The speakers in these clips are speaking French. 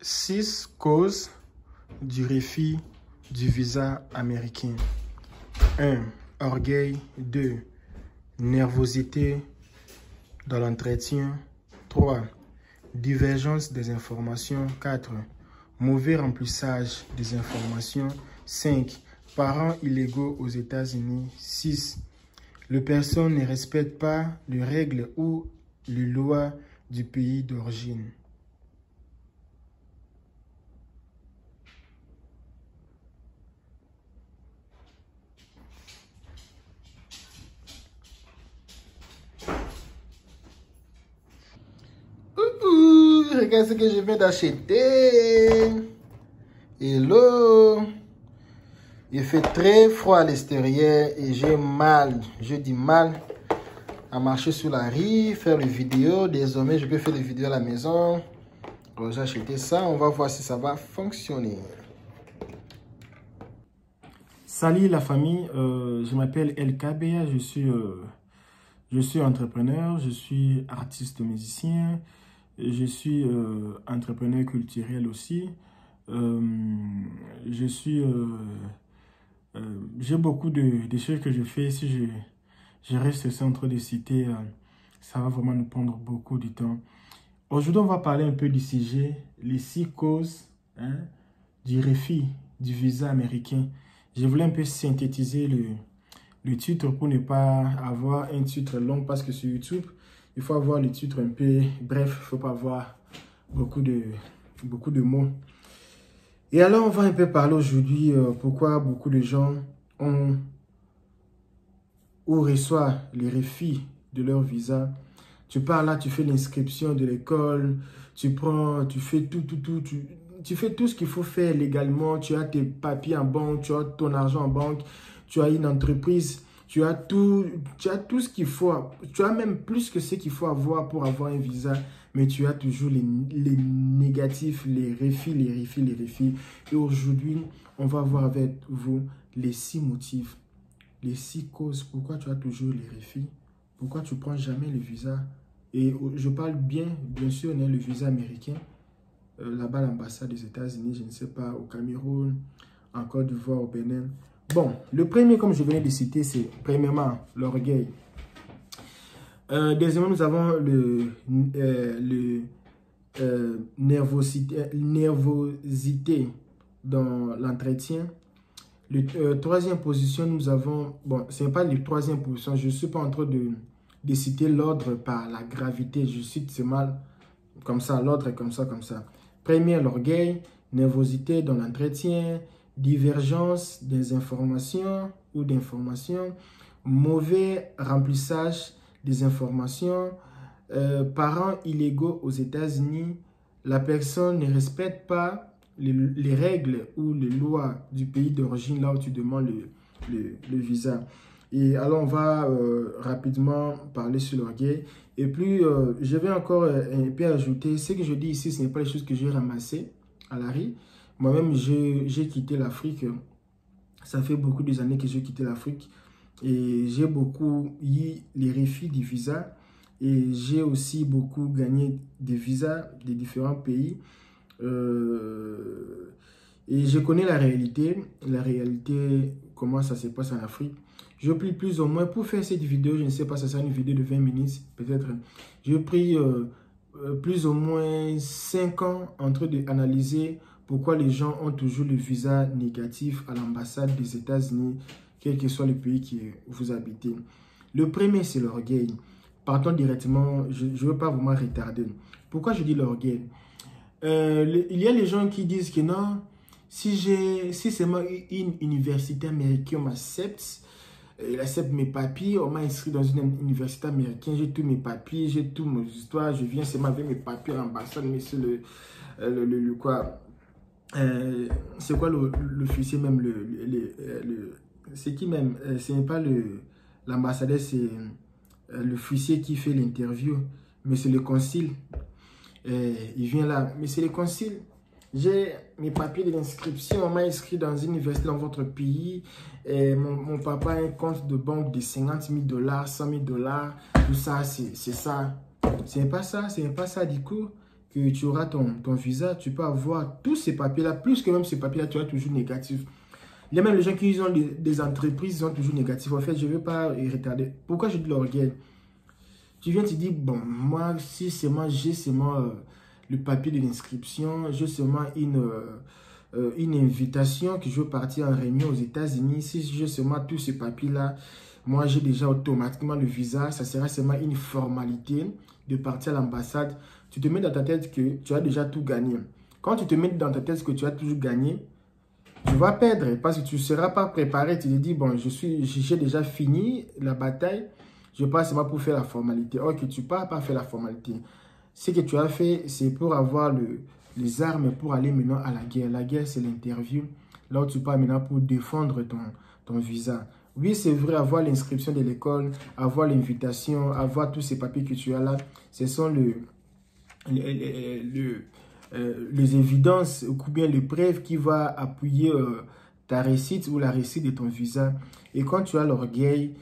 6 causes du refus du visa américain. 1. Orgueil. 2. Nervosité dans l'entretien. 3. Divergence des informations. 4. Mauvais remplissage des informations. 5. Parents illégaux aux États-Unis. 6. Les personnes ne respectent pas les règles ou les lois du pays d'origine. Regarde ce que je viens d'acheter. Hello. Il fait très froid à l'extérieur et j'ai mal, je dis mal, à marcher sur la rue, faire les vidéos. Désormais, je peux faire des vidéos à la maison. J'ai acheté ça, on va voir si ça va fonctionner. Salut la famille, je m'appelle El Kabea, je suis entrepreneur, je suis artiste musicien, je suis entrepreneur culturel aussi. J'ai beaucoup de choses que je fais. Si je reste au centre de citer, ça va vraiment nous prendre beaucoup de temps. Aujourd'hui, on va parler un peu du sujet, les 6 causes du refus du visa américain. Je voulais un peu synthétiser le titre pour ne pas avoir un titre long parce que sur YouTube, il faut avoir le titre un peu bref, il ne faut pas avoir beaucoup de mots. Et alors, on va un peu parler aujourd'hui pourquoi beaucoup de gens reçoivent les refus de leur visa. Tu pars là, tu fais l'inscription de l'école, tu fais tu fais tout ce qu'il faut faire légalement, tu as tes papiers en banque, tu as ton argent en banque, tu as une entreprise, tu as tout ce qu'il faut, tu as même plus que ce qu'il faut avoir pour avoir un visa, mais tu as toujours les négatifs, les refus. Et aujourd'hui, on va voir avec vous les 6 motifs, les 6 causes, pourquoi tu as toujours les refus, pourquoi tu ne prends jamais le visa. Et je parle bien sûr, on a le visa américain, là-bas l'ambassade des États-Unis, je ne sais pas, au Cameroun, en Côte d'Ivoire, au Bénin. Bon, le premier, comme je venais de citer, c'est premièrement l'orgueil. Deuxièmement, nous avons nervosité dans l'entretien. Troisième position, nous avons, bon, ce n'est pas la troisième position, je ne suis pas en train de citer l'ordre par la gravité, je cite c'est mal comme ça, l'ordre est comme ça. Premier, l'orgueil, nervosité dans l'entretien, divergence des informations ou d'informations, mauvais remplissage des informations, parents illégaux aux États-Unis, la personne ne respecte pas les règles ou les lois du pays d'origine là où tu demandes le visa. Et alors, on va rapidement parler sur l'orgueil. Et puis, je vais encore un peu ajouter, ce que je dis ici, ce n'est pas les choses que j'ai ramassées à la rue. Moi-même, j'ai quitté l'Afrique. Ça fait beaucoup d'années que j'ai quitté l'Afrique. Et j'ai beaucoup eu les refus du visa. Et j'ai aussi beaucoup gagné des visas des différents pays. Et je connais la réalité, comment ça se passe en Afrique. Je prie plus ou moins, pour faire cette vidéo, je ne sais pas, ça sera une vidéo de 20 minutes, peut-être. Je prie plus ou moins 5 ans en train d'analyser pourquoi les gens ont toujours le visa négatif à l'ambassade des États-Unis, quel que soit le pays que vous habitez. Le premier, c'est l'orgueil. Partons directement, je ne veux pas vraiment retarder. Pourquoi je dis l'orgueil? Il y a les gens qui disent que non, si seulement une université américaine m'accepte, il accepte mes papiers, on m'a inscrit dans une université américaine, j'ai tous mes papiers, j'ai toutes mes histoires, je viens seulement avec mes papiers à l'ambassade, mais c'est quoi, c'est quoi l'officier même, c'est qui même, ce n'est pas l'ambassadeur, c'est l'officier qui fait l'interview, mais c'est le consul, il vient là, mais c'est le consul. J'ai mes papiers de l'inscription, on m'a inscrit dans une université dans votre pays. Et mon papa a un compte de banque de 50 000 $, 100 000 $. Tout ça, c'est ça. Ce n'est pas ça du coup. que tu auras ton visa, tu peux avoir tous ces papiers-là, plus que même ces papiers-là, tu auras toujours négatif. Il y a même les gens qui ont des entreprises, ils ont toujours négatif. En fait, je ne veux pas retarder. Pourquoi je dis l'orgueil? Tu viens te dire, bon, moi, si seulement j'ai seulement le papier de l'inscription, j'ai seulement une invitation que je veux partir en réunion aux États-Unis, si j'ai seulement tous ces papiers-là, moi, j'ai déjà automatiquement le visa, ça sera seulement une formalité de partir à l'ambassade. Tu te mets dans ta tête que tu as déjà tout gagné. Quand tu te mets dans ta tête que tu as toujours gagné, tu vas perdre parce que tu ne seras pas préparé. Tu te dis, bon, j'ai déjà fini la bataille, je passe seulement pour faire la formalité. Or que tu ne pars pas faire la formalité. Ce que tu as fait, c'est pour avoir les armes pour aller maintenant à la guerre. La guerre, c'est l'interview. Là où tu pars maintenant pour défendre ton visa. Oui, c'est vrai, avoir l'inscription de l'école, avoir l'invitation, avoir tous ces papiers que tu as là, ce sont les évidences ou bien les preuves qui vont appuyer ta réussite ou la réussite de ton visa. Et quand tu as l'orgueil,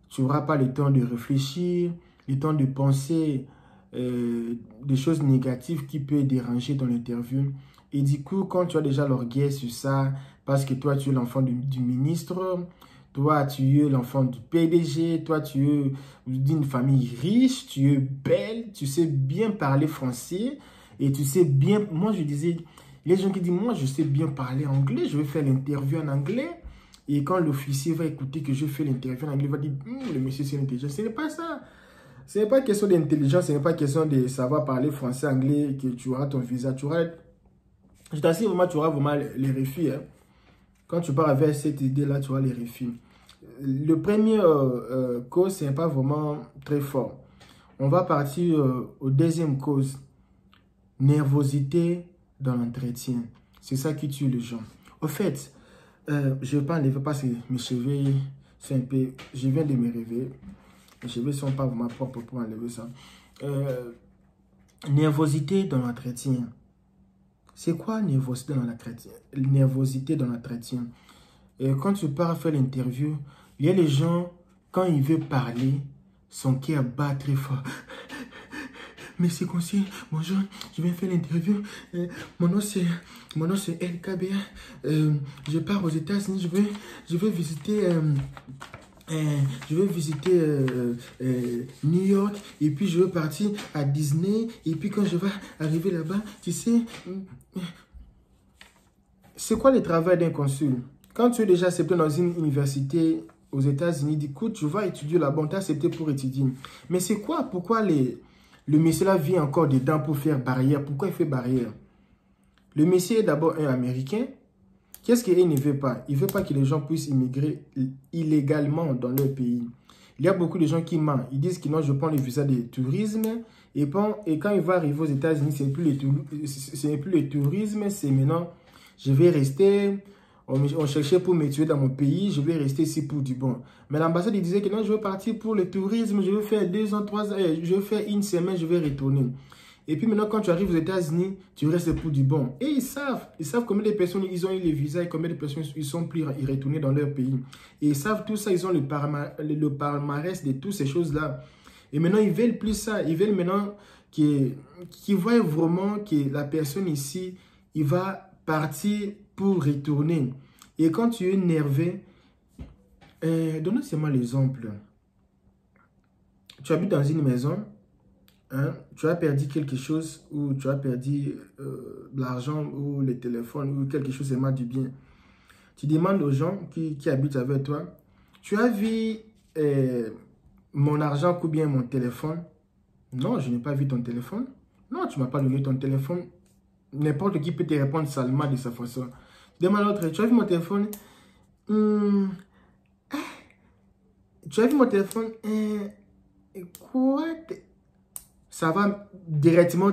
tu n'auras pas le temps de réfléchir, le temps de penser des choses négatives qui peuvent déranger ton interview. Et du coup, quand tu as déjà l'orgueil sur ça, parce que toi, tu es l'enfant du ministre, toi, tu es l'enfant du PDG, toi, tu es d'une famille riche, tu es belle, tu sais bien parler français et tu sais bien... Moi, je disais, les gens qui disent, moi, je sais bien parler anglais, je vais faire l'interview en anglais. Et quand l'officier va écouter que je fais l'interview en anglais, il va dire, le monsieur, c'est intelligent. Ce n'est pas ça. Ce n'est pas question d'intelligence, ce n'est pas question de savoir parler français, anglais, que tu auras ton visa. Tu auras... Je t'assure, vraiment, tu auras vraiment les refus. Hein. Quand tu pars avec cette idée-là, tu auras les refus. Le premier cause, ce n'est pas vraiment très fort. On va partir au deuxième cause. Nervosité dans l'entretien. C'est ça qui tue les gens. Au fait, je ne vais pas enlever parce que mes cheveux sont un peu... Je viens de me réveiller. Mes cheveux ne sont pas vraiment propres pour enlever ça. Nervosité dans l'entretien. C'est quoi nervosité dans l'entretien? Nervosité dans l'entretien. Quand tu pars faire l'interview, il y a les gens, quand ils veulent parler, son cœur bat très fort. Monsieur conseiller, bonjour, je viens faire l'interview. Mon nom c'est LKB. Je pars aux États-Unis, je vais visiter New York et puis je veux partir à Disney et puis quand je vais arriver là-bas, tu sais, c'est quoi le travail d'un consul? Quand tu es déjà accepté dans une université aux États-Unis, du coup, tu vas étudier là-bas, on t'a accepté pour étudier. Mais c'est quoi? Pourquoi le monsieur là vient encore dedans pour faire barrière? Pourquoi il fait barrière? Le monsieur est d'abord un Américain. Qu'est-ce qu'il ne veut pas? Il ne veut pas que les gens puissent immigrer illégalement dans leur pays. Il y a beaucoup de gens qui mentent. Ils disent que non, je prends le visa de tourisme. Et quand il va arriver aux États-Unis, ce n'est plus le tourisme, c'est maintenant, je vais rester... On cherchait pour me tuer dans mon pays, je vais rester ici pour du bon. Mais l'ambassade disait que non, je veux partir pour le tourisme, je veux faire 2 ans, 3 ans, je veux faire une semaine, je vais retourner. Et puis maintenant, quand tu arrives aux États-Unis, tu restes pour du bon. Et ils savent combien de personnes ils ont eu les visas et combien de personnes ils sont plus retournés dans leur pays. Et ils savent tout ça, ils ont le palmarès de toutes ces choses-là. Et maintenant, ils veulent plus ça. Ils veulent maintenant qu'ils voient vraiment que la personne ici, il va partir pour retourner. Et quand tu es énervé, donnez-moi l'exemple. Tu habites dans une maison, hein, tu as perdu quelque chose ou tu as perdu de l'argent ou le téléphone ou quelque chose seulement du bien. Tu demandes aux gens qui habitent avec toi, tu as vu mon argent ou bien mon téléphone? Non, je n'ai pas vu ton téléphone. Non, tu ne m'as pas donné ton téléphone. N'importe qui peut te répondre salement de sa façon. Demande à l'autre, tu as vu mon téléphone? Tu as vu mon téléphone? Quoi? Ça va directement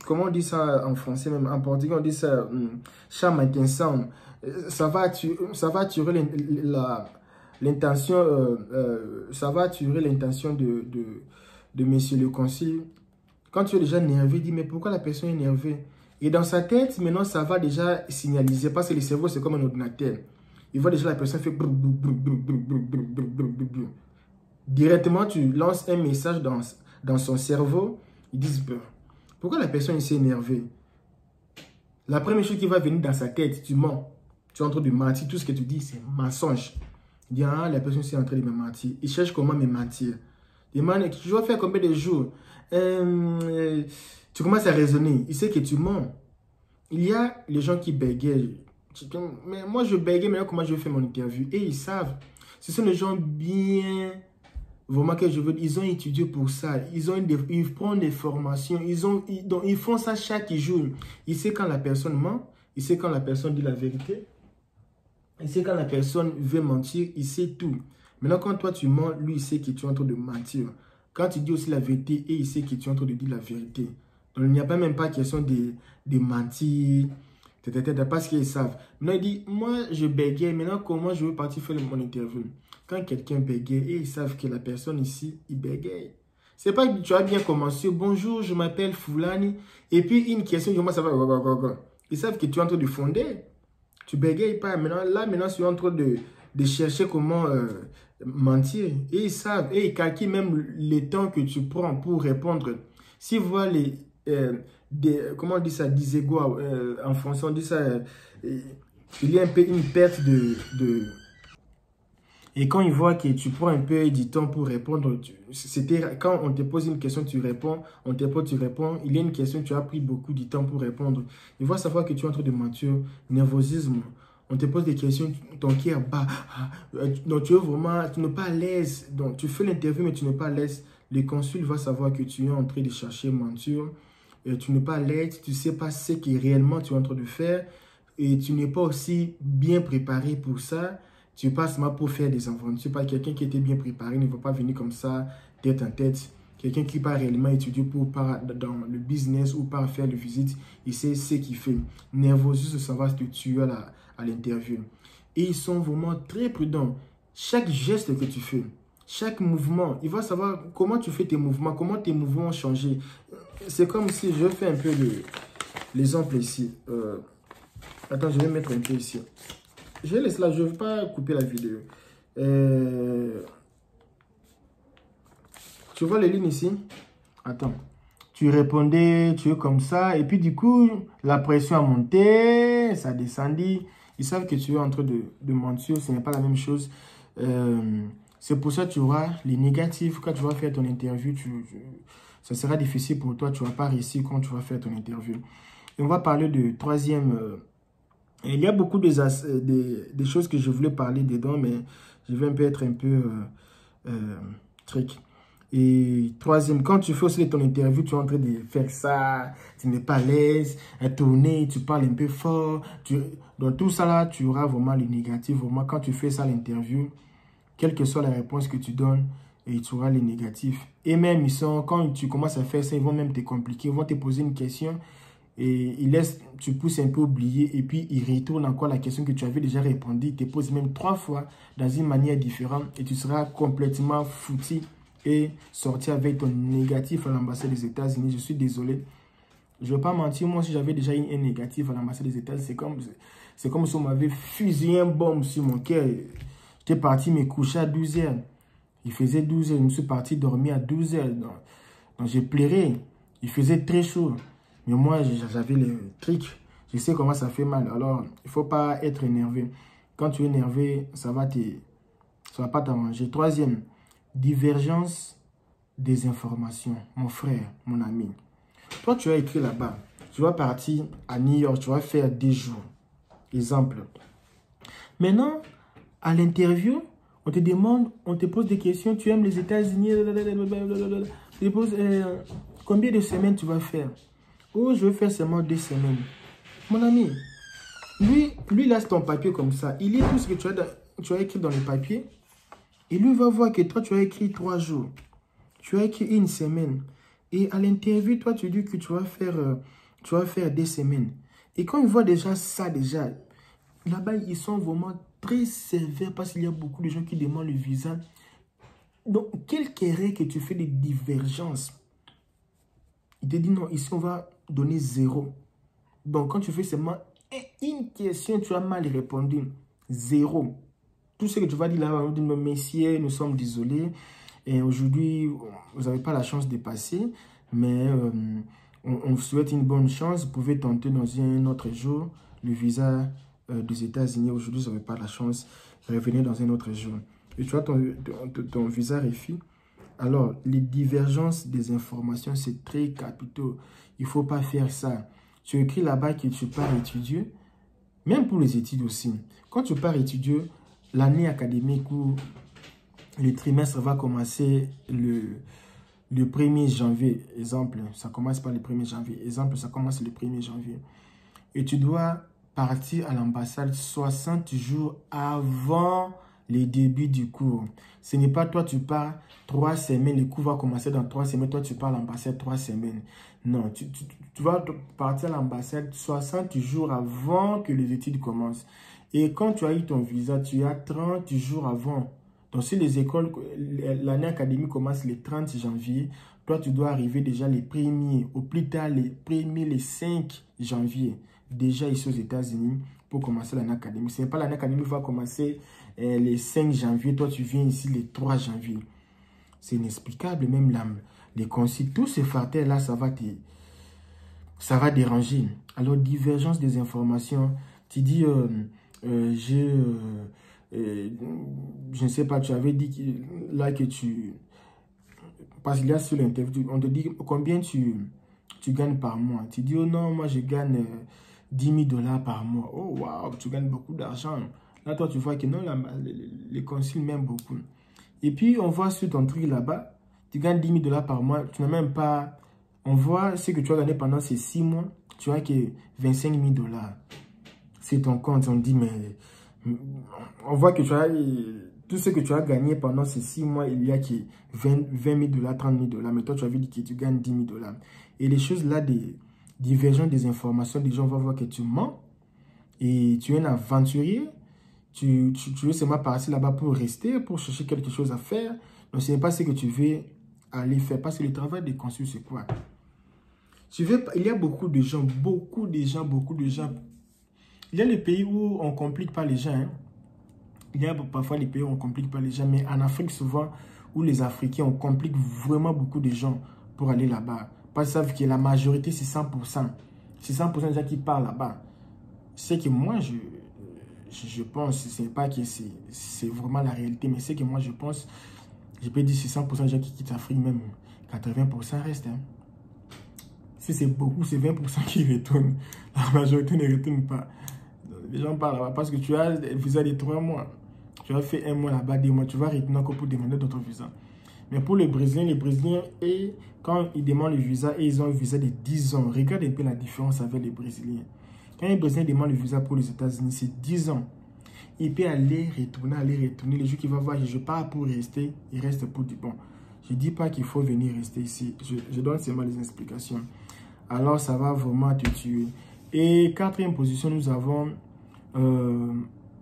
comment on dit ça en français, même en portugais, on dit ça, chama intenção. Ça va attirer l'intention, ça va attirer l'intention de monsieur le consul. Quand tu es déjà énervé, dis mais pourquoi la personne est énervée? Et dans sa tête, maintenant, ça va déjà signaliser. Parce que le cerveau, c'est comme un ordinateur. Il voit déjà la personne faire... Directement, tu lances un message dans son cerveau Ils disent, pourquoi la personne s'est énervée? La première chose qui va venir dans sa tête, tu mens. Tu es en train de mentir. Tout ce que tu dis, c'est mensonge. Il dit, ah, la personne est en train de me mentir. Il cherche comment me mentir. Il demande, tu vas faire combien de jours? Tu commences à raisonner. Il sait que tu mens. Il y a les gens qui bégayent. Mais moi, je bégaye, mais comment je fais mon interview? Et ils savent. Ce sont les gens bien... Vraiment que je veux, ils ont étudié pour ça. Ils prennent des formations. Donc, ils font ça chaque jour. Il sait quand la personne ment. Il sait quand la personne dit la vérité. Il sait quand la personne veut mentir. Il sait tout. Maintenant, quand toi tu mens, lui, il sait que tu es en train de mentir. Quand tu dis aussi la vérité, et il sait que tu es en train de dire la vérité. Donc, il n'y a pas même pas question de mentir. Parce qu'ils savent. Maintenant, il dit, moi, je bégaye. Maintenant, comment je veux partir faire mon interview? Quand quelqu'un bégaye, et ils savent que la personne ici, il bégaye. C'est pas que tu as bien commencé. Bonjour, je m'appelle Foulani. Et puis, une question, comment ça va? Ils savent que tu es en train de fonder. Tu bégayes pas. Maintenant, tu es en train de chercher comment mentir. Et ils savent. Et ils calculent même les temps que tu prends pour répondre. S'ils voient les... comment on dit ça, des égaux en français, on dit ça, il y a un peu une perte et quand ils voient que tu prends un peu du temps pour répondre, c'était quand on te pose une question, tu réponds, on te pose, tu réponds, il y a une question, tu as pris beaucoup de temps pour répondre. Ils voient savoir que tu es en train de mentir, nervosisme, on te pose des questions, ton cœur bat, donc tu es vraiment, tu n'es pas à l'aise, donc tu fais l'interview mais tu n'es pas à l'aise, le consul va savoir que tu es en train de chercher mentir. Tu n'es pas à l'aise, tu ne sais pas ce que réellement tu es en train de faire et tu n'es pas aussi bien préparé pour ça. Tu passes mal pour faire des enfants. Tu n'es pas quelqu'un qui était bien préparé, ne va pas venir comme ça, tête en tête. Quelqu'un qui part réellement étudier pour part dans le business ou part faire les visites, il sait ce qu'il fait. Nervosisme, ça va te tuer à l'interview. Et ils sont vraiment très prudents. Chaque geste que tu fais, chaque mouvement, il va savoir comment tu fais tes mouvements, comment tes mouvements ont changé. C'est comme si je fais un peu l'exemple ici. Attends, je vais mettre un peu ici. Je laisse là, je ne veux pas couper la vidéo. Tu vois les lignes ici? Attends. Tu répondais, tu es comme ça. Et puis du coup, la pression a monté, ça a descendu. Ils savent que tu es en train de mentir, ce n'est pas la même chose. C'est pour ça que tu auras les négatifs. Quand tu vas faire ton interview, ça sera difficile pour toi. Tu ne vas pas réussir quand tu vas faire ton interview. Et on va parler de troisième. Il y a beaucoup des choses que je voulais parler dedans, mais je vais être un peu trick. Et troisième, quand tu fais aussi ton interview, tu es en train de faire ça, tu n'es pas à l'aise, à tourner, tu parles un peu fort. Dans tout ça là, tu auras vraiment les négatifs. Vraiment, quand tu fais ça l'interview, quelle que soit la réponse que tu donnes, et tu auras les négatifs. Et même, quand tu commences à faire ça, ils vont même te compliquer. Ils vont te poser une question et tu pousses un peu oublier. Et puis, ils retournent encore la question que tu avais déjà répondu. Ils te posent même 3 fois dans une manière différente. Et tu seras complètement foutu et sorti avec ton négatif à l'ambassade des États-Unis. Je suis désolé. Je ne vais pas mentir. Moi, si j'avais déjà eu un négatif à l'ambassade des États-Unis, c'est comme si on m'avait fusillé une bombe sur mon cœur. J'étais parti me coucher à 12 heures. Il faisait 12 heures. Je me suis parti dormir à 12 heures. Donc j'ai pleuré. Il faisait très chaud. Mais moi, j'avais le truc. Je sais comment ça fait mal. Alors, il ne faut pas être énervé. Quand tu es énervé, ça va pas t'arranger. Troisième, divergence des informations. Mon frère, mon ami. Toi, tu as écrit là-bas. Tu vas partir à New York. Tu vas faire 10 jours. Exemple. Maintenant, à l'interview, on te demande, on te pose des questions. Tu aimes les États-Unis? Tu te poses combien de semaines tu vas faire? Oh, je vais faire seulement 2 semaines. Mon ami, lui laisse ton papier comme ça. Il lit tout ce que tu as écrit dans le papier. Et lui va voir que toi, tu as écrit 3 jours. Tu as écrit 1 semaine. Et à l'interview, toi, tu dis que tu vas faire 2 semaines. Et quand il voit déjà ça, là-bas, ils sont vraiment très sévères parce qu'il y a beaucoup de gens qui demandent le visa. Donc, quel est que tu fais des divergences? Il te dit non, ici, on va donner 0. Donc, quand tu fais seulement une question, tu as mal répondu. 0. Tout ce que tu vas dire là, on va dire, messieurs, nous sommes désolés. Et aujourd'hui, vous n'avez pas la chance de passer. Mais on vous souhaite une bonne chance. Vous pouvez tenter dans un autre jour le visa des États-Unis. Aujourd'hui, vous n'avez pas la chance. Revenez dans un autre jour. Et tu vois, ton visa refit. Alors, les divergences des informations, c'est très capitaux. Il ne faut pas faire ça. Tu écris là-bas que tu pars étudier, même pour les études aussi. Quand tu pars étudier, l'année académique ou le trimestre va commencer le 1er janvier. Exemple, ça commence par le 1er janvier. Exemple, ça commence le 1er janvier. Et tu dois partir à l'ambassade 60 jours avant les débuts du cours. Ce n'est pas toi, tu pars 3 semaines, le cours va commencer dans 3 semaines, toi tu pars à l'ambassade 3 semaines. Non, tu vas partir à l'ambassade 60 jours avant que les études commencent. Et quand tu as eu ton visa, tu as 30 jours avant. Donc si les écoles, l'année académique commence le 30 janvier, toi tu dois arriver déjà les premiers, au plus tard les 5 janvier, déjà ici aux États-Unis pour commencer l'année académique. Ce n'est pas l'année académique qui va commencer les 5 janvier, toi tu viens ici les 3 janvier. C'est inexplicable, même les consignes, tous ces facteurs-là, ça va déranger. Alors, divergence des informations, tu dis, je ne sais pas, tu avais dit là que parce qu'il y a sur l'interview, on te dit combien tu gagnes par mois. Tu dis, oh non, moi je gagne 10 000 $ par mois. Oh waouh, tu gagnes beaucoup d'argent. Là, toi, tu vois que non, les consuls m'aiment beaucoup. Et puis, on voit sur ton truc là-bas, tu gagnes 10 000 $ par mois. Tu n'as même pas... On voit ce que tu as gagné pendant ces 6 mois. Tu as que 25 000 $. C'est ton compte. On dit, mais... On voit que tu as... Tout ce que tu as gagné pendant ces 6 mois, il y a que 20 000 $, 30 000 $. Mais toi, tu avais dit que tu gagnes 10 000 $. Et les choses là, des divergences des informations, les gens vont voir que tu mens. Et tu es un aventurier. Tu veux seulement partir là-bas pour rester, pour chercher quelque chose à faire. Donc, ce n'est pas ce que tu veux aller faire. Parce que le travail des consuls, c'est quoi? Il y a beaucoup de gens. Il y a les pays où on ne complique pas les gens. Hein. Il y a parfois les pays où on ne complique pas les gens. Mais en Afrique, souvent, où les Africains, on complique vraiment beaucoup de gens pour aller là-bas. Parce qu'ils savent que la majorité, c'est 100%. C'est 100% des gens qui partent là-bas. C'est que moi, je pense, ce n'est pas que c'est vraiment la réalité, mais c'est que moi je pense, je peux dire c'est 100% des gens qui quittent l'Afrique, même 80% restent. Hein. Si c'est beaucoup, c'est 20% qui retournent. La majorité ne retourne pas. Les gens parlent là-bas parce que tu as un visa de 3 mois. Tu as fait 1 mois là-bas, 2 mois, tu vas retourner encore pour demander d'autres visas. Mais pour les Brésiliens, et quand ils demandent le visa, et ils ont un visa de 10 ans, regarde un peu la différence avec les Brésiliens. Quand les Brésiliens demandent le visa pour les États-Unis, c'est 10 ans. Il peut aller, retourner. Les jours qu'il va voir, je pars pour rester, il reste pour du bon. Je ne dis pas qu'il faut venir rester ici. Je donne seulement les explications. Alors, ça va vraiment te tuer. Et 4e position, nous avons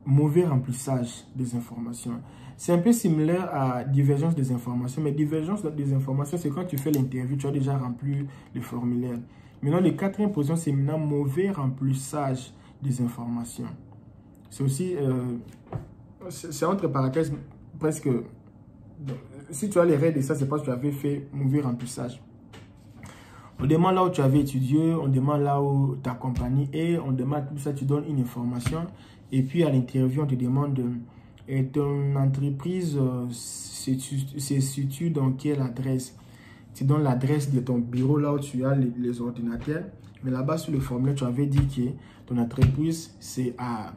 mauvais remplissage des informations. C'est un peu similaire à divergence des informations. Mais divergence des informations, c'est quand tu fais l'interview, tu as déjà rempli le formulaire. Maintenant, le 4e position, c'est maintenant mauvais remplissage des informations. C'est aussi, c'est entre parenthèses, presque, si tu as les règles de ça, c'est parce que tu avais fait mauvais remplissage. On demande là où tu avais étudié, on demande là où ta compagnie est, on demande tout ça, tu donnes une information. Et puis à l'interview, on te demande, ton entreprise se situe dans quelle adresse? Tu donnes l'adresse de ton bureau là où tu as les ordinateurs. Mais là-bas, sur le formulaire, tu avais dit que ton entreprise, c'est à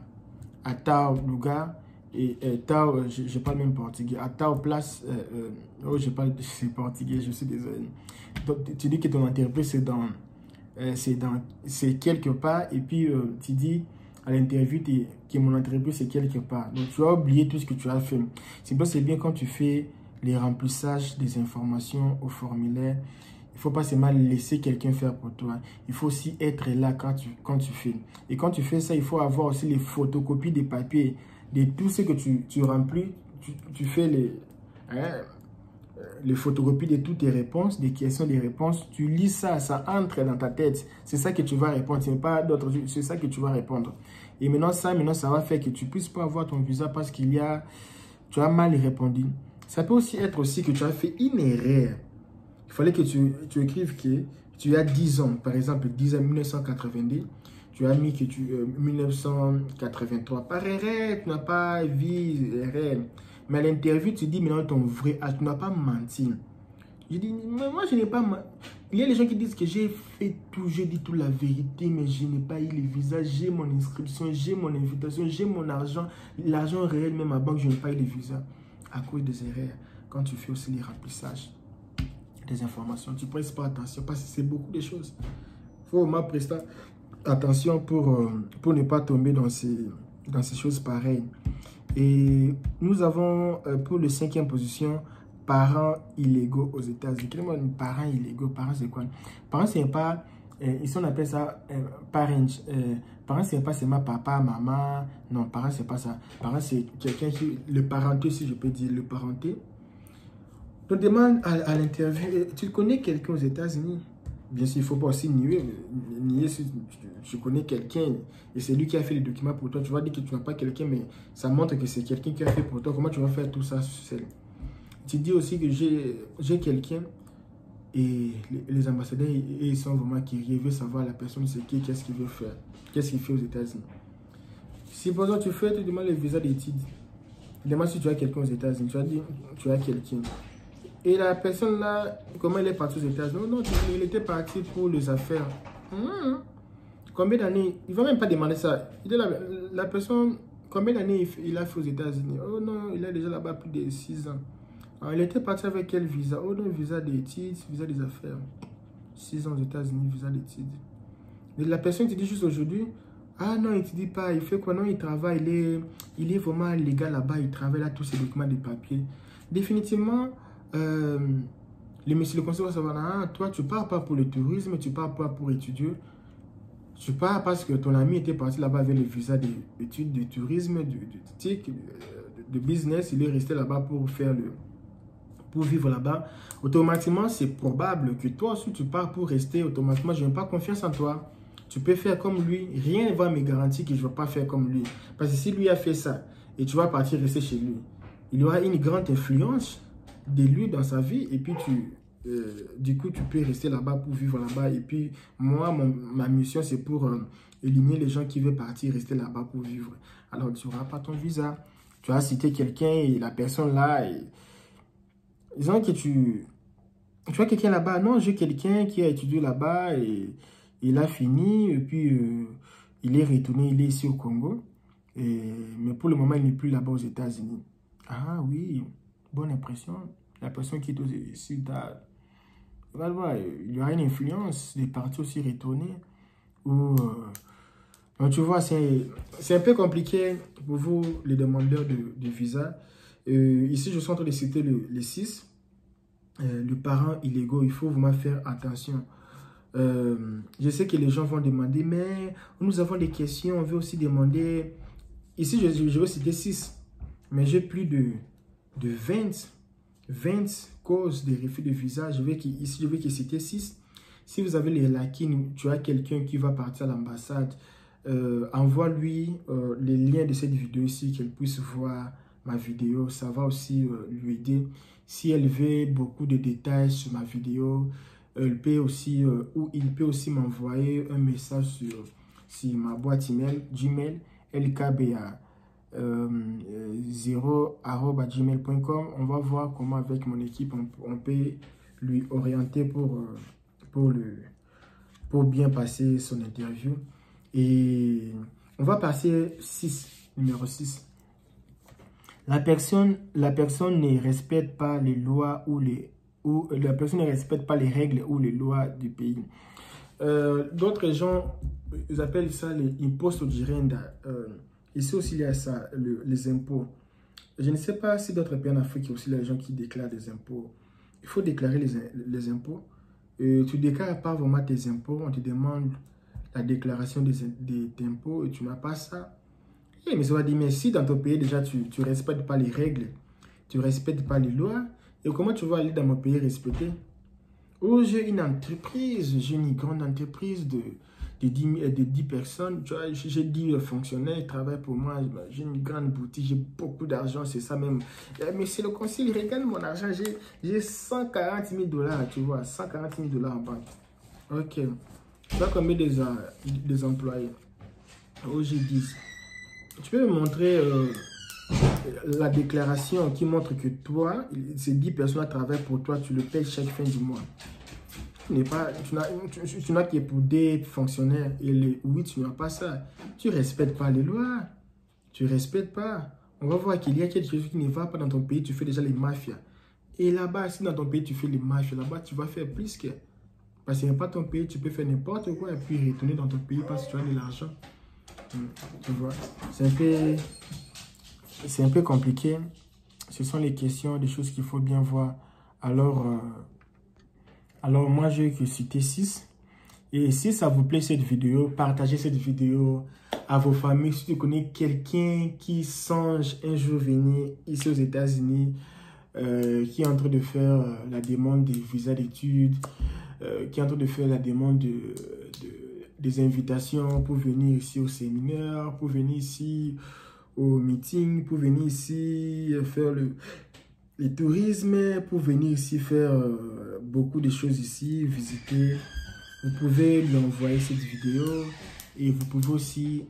Tao Lugar. Et Tao, je parle même portugais. À Tao Place, oh, je parle portugais, je suis désolé. Donc, tu dis que ton entreprise, c'est quelque part. Et puis, tu dis à l'interview que mon entreprise, c'est quelque part. Donc, tu as oublié tout ce que tu as fait. C'est bien quand tu fais les remplissages des informations au formulaire. Il ne faut pas seulement laisser quelqu'un faire pour toi. Il faut aussi être là quand tu fais. Et quand tu fais ça, il faut avoir aussi les photocopies des papiers, de tout ce que tu remplis. Tu fais les photocopies de toutes tes réponses, des questions, des réponses. Tu lis ça, ça entre dans ta tête. C'est ça que tu vas répondre. Ce n'est pas d'autres, c'est ça que tu vas répondre. Et maintenant, ça va faire que tu ne puisses pas avoir ton visa parce tu as mal répondu. Ça peut aussi être aussi que tu as fait une erreur. Il fallait que tu écrives que tu as 10 ans. Par exemple, 10 ans 1982. Tu as mis que 1983. Par erreur, tu n'as pas vu erreur. Mais à l'interview, tu dis maintenant ton vrai âge. Tu n'as pas menti. Je dis, mais moi, je n'ai pas menti. Il y a des gens qui disent que j'ai fait tout, j'ai dit toute la vérité, mais je n'ai pas eu le visa. J'ai mon inscription, j'ai mon invitation, j'ai mon argent. L'argent réel, même à banque, je n'ai pas eu le visa. À cause des erreurs, quand tu fais aussi les remplissages des informations, tu ne prestes pas attention parce que c'est beaucoup de choses. Il faut vraiment prester attention pour ne pas tomber dans ces choses pareilles. Et nous avons pour le 5e position, parents illégaux aux États-Unis. Quel est parents illégaux? Parents, c'est quoi? Parents, c'est pas, ici on appelle ça parents. Parents, c'est pas seulement papa, maman. Non, parents, c'est pas ça. Parents, c'est quelqu'un qui, le parenté, si je peux dire, le parenté. On demande à l'interview, tu connais quelqu'un aux États-Unis? Bien sûr, il ne faut pas aussi nier si tu connais quelqu'un et c'est lui qui a fait les documents pour toi. Tu vas dire que tu n'as pas quelqu'un, mais ça montre que c'est quelqu'un qui a fait pour toi. Comment tu vas faire tout ça seul? Tu dis aussi que j'ai quelqu'un et les ambassadeurs, ils sont vraiment curieux. Ils veulent savoir la personne c'est qui, qu'est-ce qu'il veut faire, qu'est-ce qu'il fait aux États-Unis. Si par exemple tu demandes le visa d'études, demande si tu as quelqu'un aux États-Unis, tu vas dire tu as quelqu'un. Et la personne là, comment elle est partie aux États-Unis? Non, il était parti pour les affaires. Combien d'années? Il ne va même pas demander ça. La personne, combien d'années il a fait aux États-Unis? Oh non, il est déjà là-bas plus de 6 ans. Alors, il était parti avec quel visa? Oh non, visa d'études, visa des affaires. 6 ans aux États-Unis, visa d'études. Mais la personne te dit juste aujourd'hui, ah non, il ne te dit pas, il fait quoi? Non, il travaille, il est vraiment légal là-bas, il travaille là, tous ses documents de papier. Définitivement, les messieurs le conseil vont savoir, ah, toi tu pars pas pour le tourisme, tu pars pas pour étudier, tu pars parce que ton ami était parti là-bas avec le visa d'études, de tourisme, de business, il est resté là-bas pour vivre là-bas. Automatiquement, c'est probable que toi aussi tu pars pour rester. Automatiquement, je n'ai pas confiance en toi. Tu peux faire comme lui, rien ne va me garantir que je ne vais pas faire comme lui. Parce que si lui a fait ça et tu vas partir rester chez lui, il y aura une grande influence de lui dans sa vie et puis du coup tu peux rester là-bas pour vivre là-bas et puis moi ma mission c'est pour éliminer les gens qui veulent partir rester là-bas pour vivre. Alors tu n'auras pas ton visa, tu as cité quelqu'un et la personne là disons que tu as quelqu'un là-bas. Non, j'ai quelqu'un qui a étudié là-bas et il a fini et puis il est retourné, il est ici au Congo mais pour le moment il n'est plus là-bas aux États-Unis. Ah oui, bonne impression. La personne qui est ici, il y aura une influence des parties aussi retournées. Donc tu vois, c'est un peu compliqué pour vous, les demandeurs de visa. Ici, je suis en train de citer les 6. Le parent illégaux, il faut vraiment faire attention. Je sais que les gens vont demander, mais nous avons des questions, on veut aussi demander. Ici, je vais citer 6, mais j'ai plus de 20 causes de refus de visa. Ici, je vais citer 6. Si vous avez les lacunes, tu as quelqu'un qui va partir à l'ambassade, envoie-lui les liens de cette vidéo ici, qu'elle puisse voir ma vidéo. Ça va aussi lui aider. Si elle veut beaucoup de détails sur ma vidéo, il peut aussi m'envoyer un message sur ma boîte email, Gmail, LKBA. 0@gmail.com. On va voir comment avec mon équipe on peut lui orienter pour bien passer son interview. Et on va passer numéro 6. La personne ne respecte pas les lois la personne ne respecte pas les règles ou les lois du pays. D'autres gens, ils appellent ça les impostos de renda. Ici aussi, il y a ça, les impôts. Je ne sais pas si d'autres pays en Afrique, il y a aussi les gens qui déclarent des impôts. Il faut déclarer les impôts. Tu ne déclares pas vraiment tes impôts. On te demande la déclaration des impôts et tu n'as pas ça. Mais ça va dire, mais si dans ton pays, déjà, tu ne respectes pas les règles, tu ne respectes pas les lois, et comment tu vas aller dans mon pays respecter? Oh, j'ai une entreprise, j'ai une grande entreprise de 10 personnes. Tu vois, j'ai 10 fonctionnaires, ils travaillent pour moi. J'ai une grande boutique, j'ai beaucoup d'argent, c'est ça même. Mais c'est le conseil, il regarde mon argent. J'ai 140 000 $, tu vois, 140 000 $ en banque. Ok. Tu as combien des employés? Oh, j'ai 10. Tu peux me montrer la déclaration qui montre que toi, ces 10 personnes travaillent pour toi, tu le payes chaque fin du mois. Tu n'as que pour des fonctionnaires. Oui, tu n'as pas ça. Tu ne respectes pas les lois. Tu ne respectes pas. On va voir qu'il y a quelque chose qui ne va pas dans ton pays. Tu fais déjà les mafias. Et là-bas, si dans ton pays, tu fais les mafias, là-bas, tu vas faire plus que... Parce que ce n'est pas ton pays, tu peux faire n'importe quoi et puis retourner dans ton pays parce que tu as de l'argent. Tu vois, c'est un peu compliqué. Ce sont les questions, des choses qu'il faut bien voir. Alors moi, je vais que citer 6. Et si ça vous plaît cette vidéo, partagez cette vidéo à vos familles. Si tu connais quelqu'un qui songe un jour venir ici aux États-Unis, qui est en train de faire la demande des visas d'études, qui est en train de faire la demande des invitations pour venir ici au séminaire, pour venir ici au meeting, pour venir ici faire le tourisme, pour venir ici faire beaucoup de choses ici, visiter. Vous pouvez lui envoyer cette vidéo et vous pouvez aussi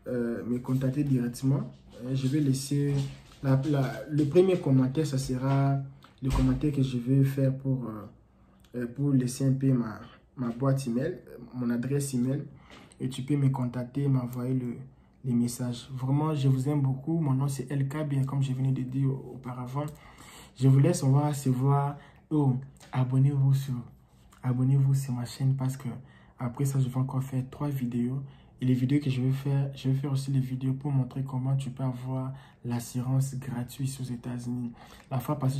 me contacter directement. Je vais laisser le premier commentaire, ça sera le commentaire que je vais faire pour laisser un peu ma boîte email, mon adresse email. Et tu peux me contacter, m'envoyer les messages. Vraiment, je vous aime beaucoup. Mon nom c'est LK, bien comme je venais de dire auparavant. Je vous laisse, on va se voir. Oh, abonnez-vous sur ma chaîne parce que après ça, je vais encore faire 3 vidéos. Et les vidéos que je vais faire aussi des vidéos pour montrer comment tu peux avoir l'assurance gratuite aux États-Unis. La fois passée,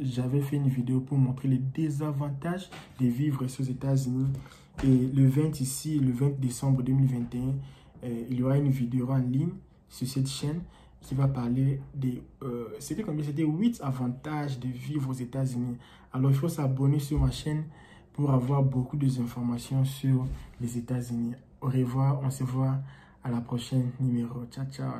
j'avais fait une vidéo pour montrer les désavantages de vivre aux États-Unis. Et le 20 décembre 2021, il y aura une vidéo en ligne sur cette chaîne qui va parler des... C'était 8 avantages de vivre aux États-Unis. Alors, il faut s'abonner sur ma chaîne pour avoir beaucoup d'informations sur les États-Unis. Au revoir, on se voit à la prochaine numéro. Ciao, ciao.